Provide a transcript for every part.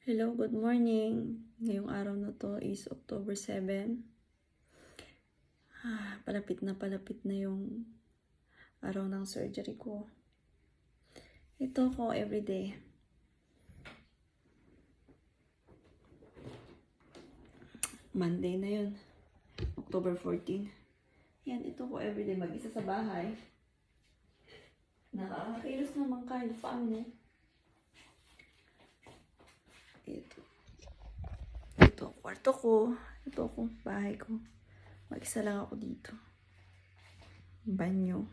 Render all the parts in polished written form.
Hello, good morning. Ngayong araw na to is October 7. Palapit na yung araw ng surgery ko. Ito ko everyday. Monday na yun. October 14. Yan, ito ko everyday mag-isa sa bahay. Nakakakilos naman kahit paano. Ito, kwarto ko. Ito ko, bahay ko. Mag-isa lang ako dito. Banyo.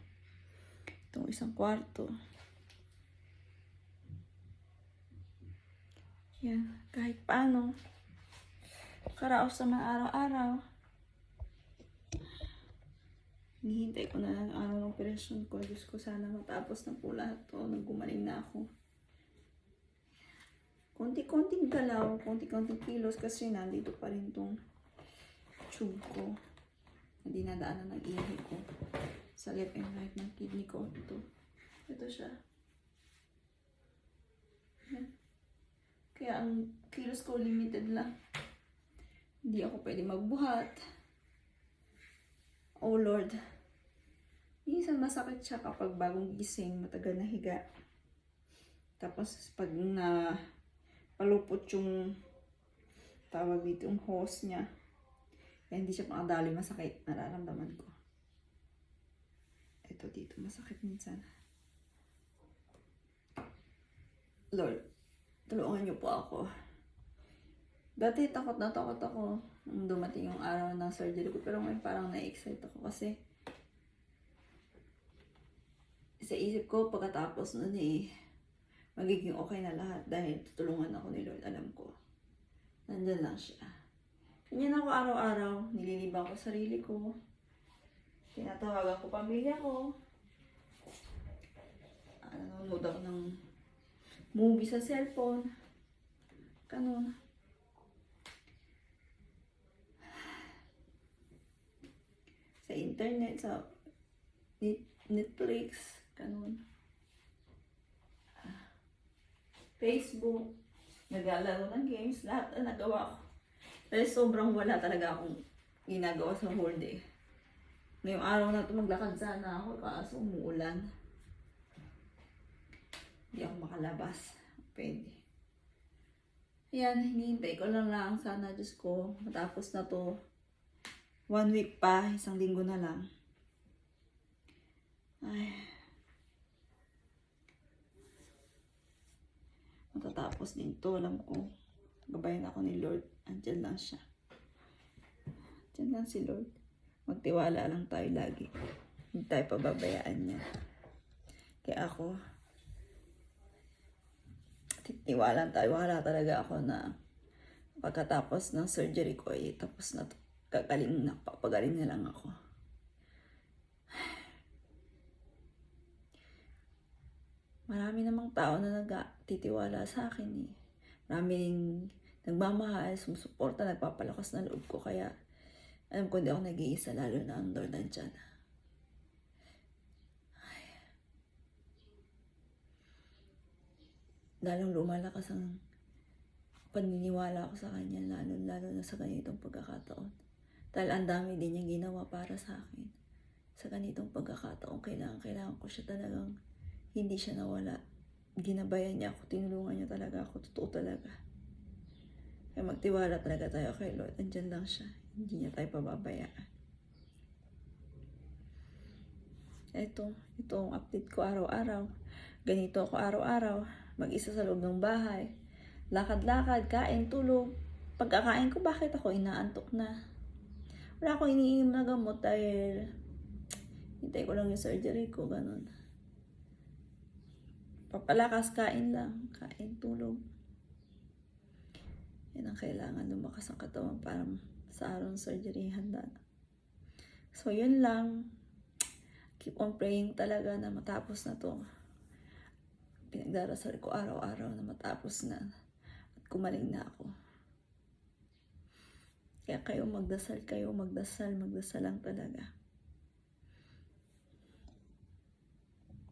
Itong isang kwarto. Yan, kahit paano. Karaos sa mga araw-araw. Hinihintay ko na lang araw ng operasyon ko. Diyos ko, sana matapos na po lahat to. Naggumaling na ako. Konti-konting galaw, konti-konting kilos kasi nandito pa rin tong tube ko na dinadaanan ng ihi ko sa left and right ng kidney ko. Ito siya. Yan. Kaya ang kilos ko limited lang. Hindi ako pwede magbuhat. Oh Lord. Minsan masakit siya kapag bagong gising, matagal na higa. Tapos pag na palupot yung tawag dito, yung hose niya. Kaya hindi siya makadali, masakit. Nararamdaman ko. Ito dito, masakit minsan. Lord, tulungan niyo po ako. Dati takot na takot ako nung dumating yung araw ng surgery ko. Pero ngayon parang na-excite ako kasi sa isip ko pagkatapos nun magiging okay na lahat dahil tutulungan ako ni Lord. Alam ko, nandyan lang siya. Ganyan ako araw-araw, nililibang ko sarili ko, tinatawagan ko pamilya ko, nanonood ako ng movie sa cellphone, ganun. Sa internet, sa Netflix, ganun. Facebook, naglalaro ng games, lahat na nagawa ko. Pero sobrang wala talaga akong ginagawa sa whole day. Ngayong araw na ito maglakad sana ako, kaso umuulan. Hindi ako makalabas. Pwede. Ayan, hinihintay ko lang sana, Diyos ko, matapos na to. 1 week pa, 1 linggo na lang. Ay. Matatapos din to, alam ko. Gabayan ako ni Lord. Andyan lang siya. Andyan lang si Lord. Magtiwala lang tayo lagi. Hindi tayo pababayaan niya. Kaya ako, titiwalaan tayo. Wala talaga ako na pagkatapos ng surgery ko tapos na to. Papagaling na lang ako. Marami namang tao na nagtitiwala sa akin Maraming nagmamahal, sumusuporta, nagpapalakas ng loob ko. Kaya alam ko hindi ako nag-iisa, lalo na ang Lord nandyan. Lalong lumalakas ang paniniwala ko sa Kanya, lalo na sa ganitong pagkakataon. Dahil ang dami din niyang ginawa para sa akin. Sa ganitong pagkakataon, kailangan ko siya talagang hindi siya nawala. Ginabayan niya ako, tinulungan niya talaga ako, totoo talaga. Kaya magtiwala talaga tayo kay Lord. Andyan lang siya. Hindi niya tayo pababayaan. Ito ang update ko araw-araw. Ganito ako araw-araw. Mag-isa sa loob ng bahay. Lakad-lakad, kain, tulog. Pagkakain ko, bakit ako inaantok na? Wala akong iniinom na gamot dahil hintay ko lang yung surgery ko, ganun. Papalakas, kain lang. Kain, tulog. Yan ang kailangan, lumakas ang katawan para sa araw ng surgery, handa na. So, yun lang. Keep on praying talaga na matapos na to. Pinagdarasal ko araw-araw na matapos na. At kumaling na ako. Kaya magdasal lang talaga.